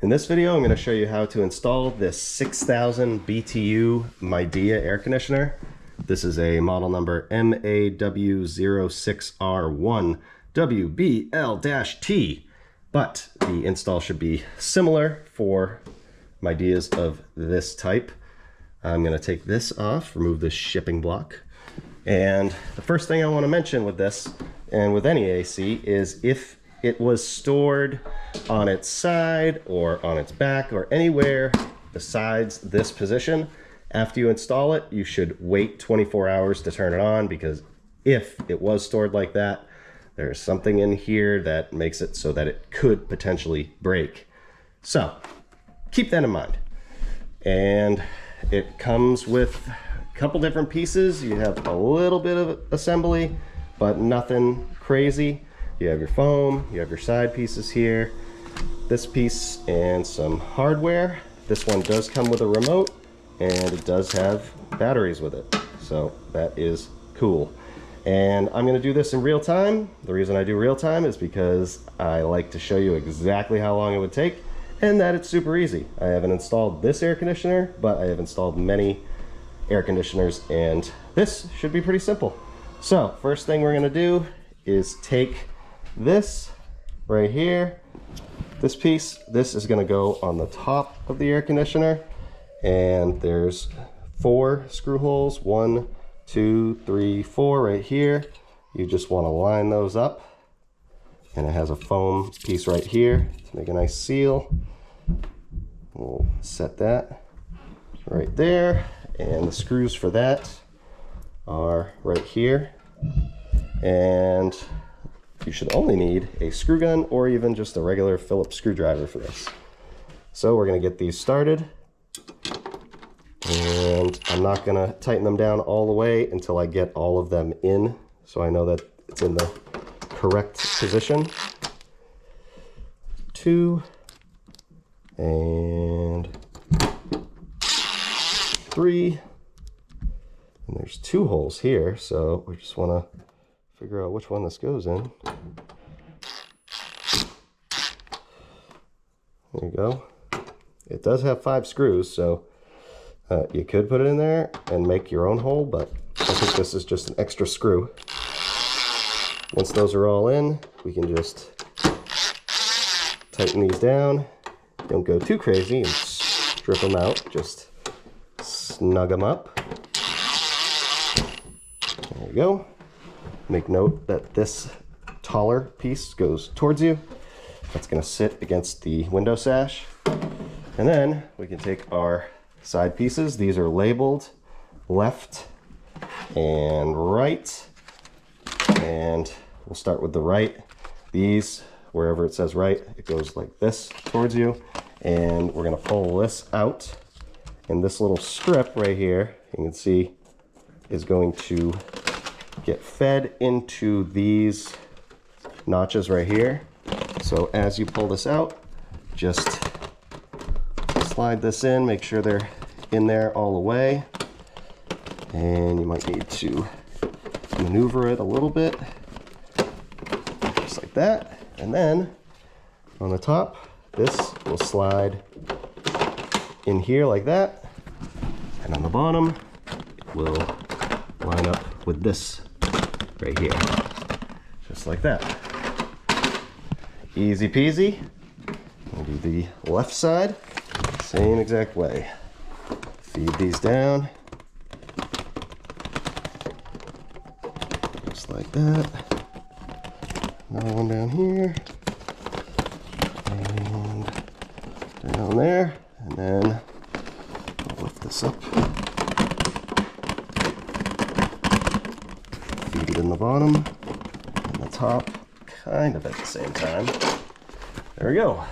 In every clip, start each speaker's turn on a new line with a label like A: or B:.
A: In this video, I'm going to show you how to install this 6000 BTU Midea air conditioner. This is a model number MAW06R1WBL-T, but the install should be similar for Mideas of this type. I'm going to take this off, remove this shipping block. And the first thing I want to mention with this, and with any AC, is if it was stored on its side or on its back or anywhere besides this position, after you install it, you should wait 24 hours to turn it on, because if it was stored like that, there's something in here that makes it so that it could potentially break. So keep that in mind. And it comes with a couple different pieces. You have a little bit of assembly, but nothing crazy. You have your foam, you have your side pieces here, this piece, and some hardware. This one does come with a remote, and it does have batteries with it. So that is cool. And I'm gonna do this in real time. The reason I do real time is because I like to show you exactly how long it would take, and that it's super easy. I haven't installed this air conditioner, but I have installed many air conditioners, and this should be pretty simple. So first thing we're gonna do is take this right here, this piece. This is going to go on the top of the air conditioner, and there's 4 screw holes, 1, 2, 3, 4 right here. You just want to line those up, and it has a foam piece right here to make a nice seal. We'll set that right there, and the screws for that are right here. And you should only need a screw gun or even just a regular Phillips screwdriver for this. So we're going to get these started, and I'm not going to tighten them down all the way until I get all of them in, so I know that it's in the correct position. 2 and 3, and there's 2 holes here, so we just want to figure out which one this goes in. There you go. It does have 5 screws, so you could put it in there and make your own hole, but I think this is just an extra screw. Once those are all in, we can just tighten these down. Don't go too crazy and strip them out, just snug them up. There you go. Make note that this taller piece goes towards you. That's going to sit against the window sash. And then we can take our side pieces. These are labeled left and right. And we'll start with the right. These, wherever it says right, it goes like this towards you. And we're going to pull this out. And this little strip right here, you can see, is going to get fed into these notches right here. So as you pull this out, just slide this in, make sure they're in there all the way, and you might need to maneuver it a little bit, just like that. And then on the top, this will slide in here like that, and on the bottom it will line up with this right here, just like that. Easy peasy. We'll do the left side, same exact way. Feed these down, just like that. Another one down here, and down there, and then I'll lift this up. In the bottom and the top kind of at the same time. There we go.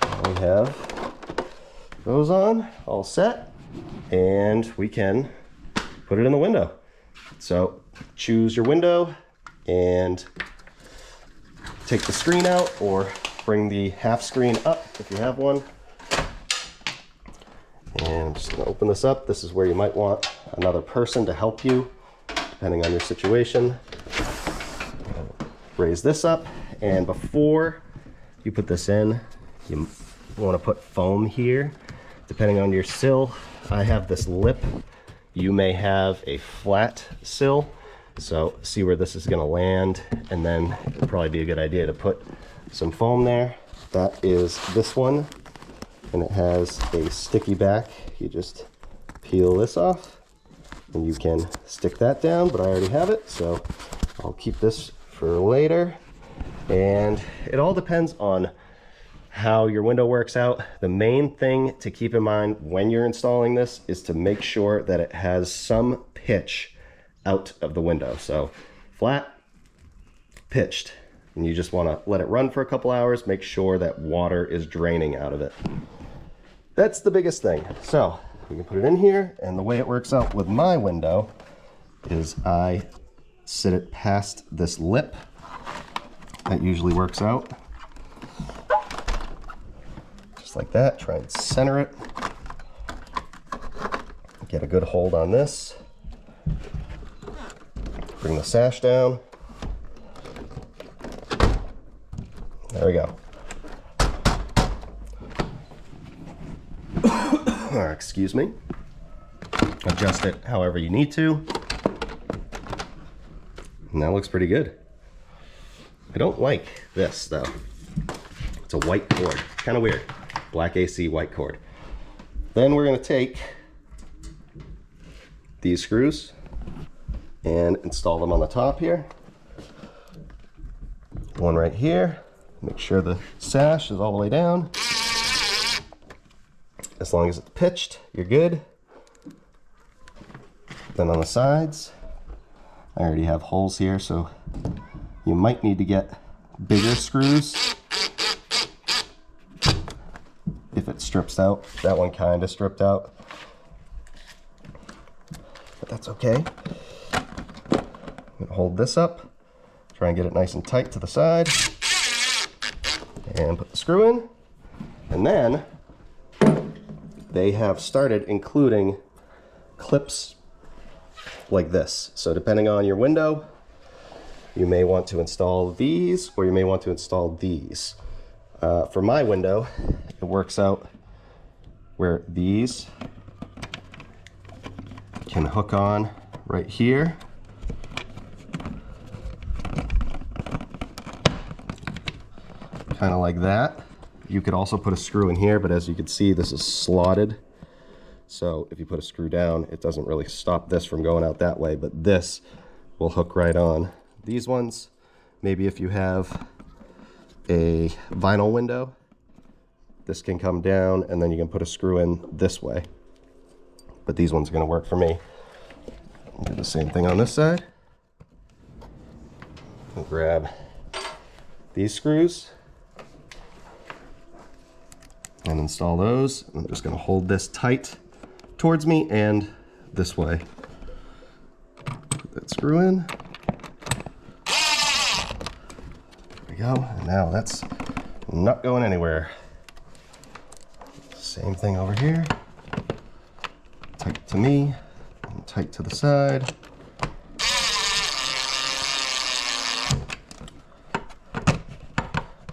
A: Now we have those on, all set, and we can put it in the window. So choose your window and take the screen out, or bring the half screen up if you have one. And I'm just going to open this up. This is where you might want another person to help you, depending on your situation. Raise this up, and before you put this in, you You want to put foam here, depending on your sill. I have this lip. You may have a flat sill. So see where this is going to land, and then it'd probably be a good idea to put some foam there. That is this one, and it has a sticky back. You just peel this off, and you can stick that down, but I already have it, so I'll keep this for later. And it all depends on how your window works out. The main thing to keep in mind when you're installing this is to make sure that it has some pitch out of the window. So flat, pitched, and you just want to let it run for a couple hours. Make sure that water is draining out of it. That's the biggest thing. So we can put it in here, and the way it works out with my window is I sit it past this lip. That usually works out. Just like that. Try and center it. Get a good hold on this. Bring the sash down. There we go. Excuse me. Adjust it however you need to. And that looks pretty good. I don't like this though. It's a white cord, kind of weird. Black AC white cord. Then we're going to take these screws and install them on the top here. One right here. Make sure the sash is all the way down. As long as it's pitched, you're good. Then on the sides, I already have holes here, so you might need to get bigger screws if it strips out. That one kind of stripped out, but that's okay. I'm gonna hold this up, try and get it nice and tight to the side, and put the screw in. And then they have started including clips like this. So depending on your window, you may want to install these, or you may want to install these. For my window, it works out where these can hook on right here. Kind of like that. You could also put a screw in here, but as you can see, this is slotted. So if you put a screw down, it doesn't really stop this from going out that way, but this will hook right on. These ones, maybe if you have a vinyl window, this can come down and then you can put a screw in this way. But these ones are gonna work for me. I'll do the same thing on this side. I'll grab these screws and install those. I'm just gonna hold this tight towards me and this way. Put that screw in. There we go. And now that's not going anywhere. Same thing over here. Tight to me and tight to the side.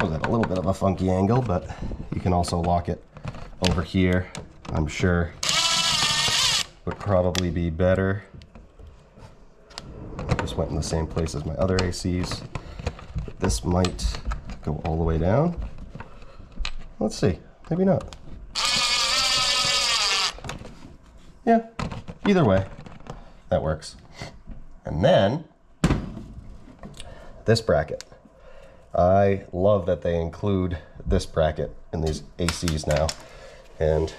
A: Was at a little bit of a funky angle, but you can also lock it over here. I'm sure would probably be better. I just went in the same place as my other ACs. But this might go all the way down. Let's see, maybe not. Yeah, either way, that works. And then this bracket. I love that they include this bracket in these ACs now. And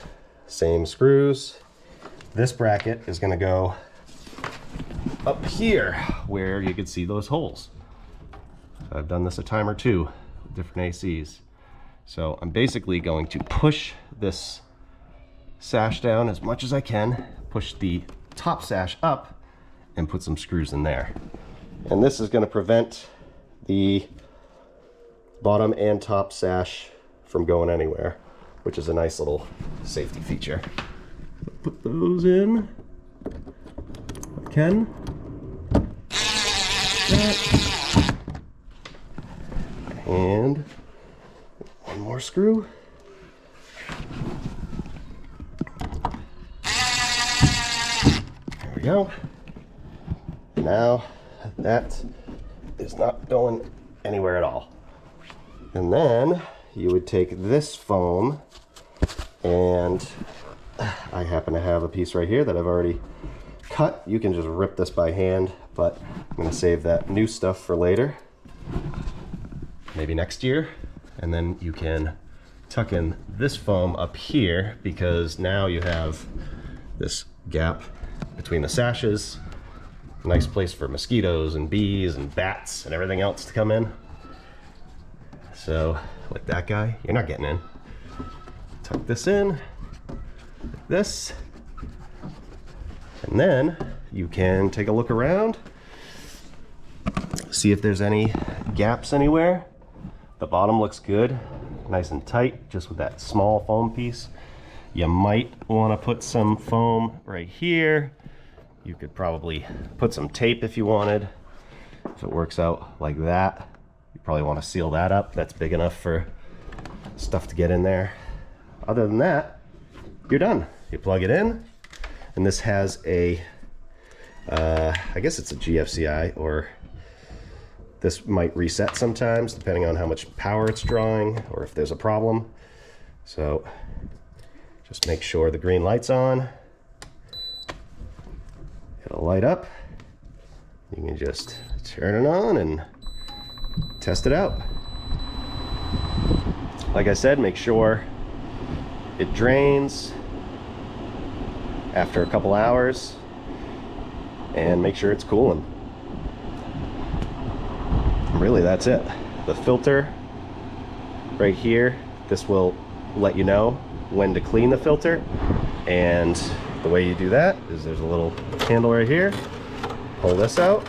A: same screws. This bracket is going to go up here where you can see those holes. So I've done this a time or two with different ACs. So I'm basically going to push this sash down as much as I can, push the top sash up, and put some screws in there. And this is going to prevent the bottom and top sash from going anywhere, which is a nice little safety feature. Put those in. I can. That. And one more screw. go. Now that is not going anywhere at all. And then you would take this foam, and I happen to have a piece right here that I've already cut. You can just rip this by hand, but I'm going to save that new stuff for later, maybe next year. And then you can tuck in this foam up here, because now you have this gap between the sashes. Nice place for mosquitoes and bees and bats and everything else to come in. So with that guy, you're not getting in. Tuck this in, like this. And then you can take a look around, see if there's any gaps anywhere. The bottom looks good, nice and tight, just with that small foam piece. You might want to put some foam right here. You could probably put some tape if you wanted. If it works out like that, you probably want to seal that up. That's big enough for stuff to get in there. Other than that, you're done. You plug it in, and this has a, I guess it's a GFCI, or this might reset sometimes depending on how much power it's drawing or if there's a problem. So just make sure the green light's on. It'll light up. You can just turn it on and test it out. Like I said, make sure it drains after a couple hours, and make sure it's cooling. Really, that's it. The filter right here, this will let you know when to clean the filter, and the way you do that is there's a little handle right here. Pull this out,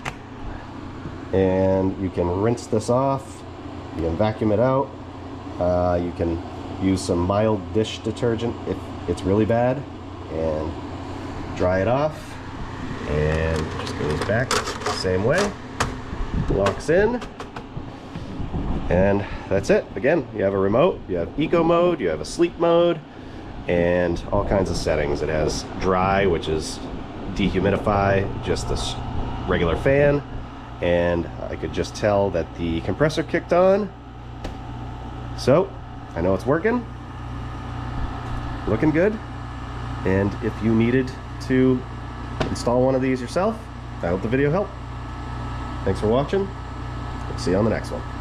A: and you can rinse this off. You can vacuum it out. You can use some mild dish detergent if it's really bad, and dry it off, and it just goes back the same way. Locks in, and that's it. Again, you have a remote, you have eco mode, you have a sleep mode, and all kinds of settings. It has dry, which is dehumidify, just this regular fan, and I could just tell that the compressor kicked on. So I know it's working, looking good. And if you needed to install one of these yourself, I hope the video helped. Thanks for watching. See you on the next one.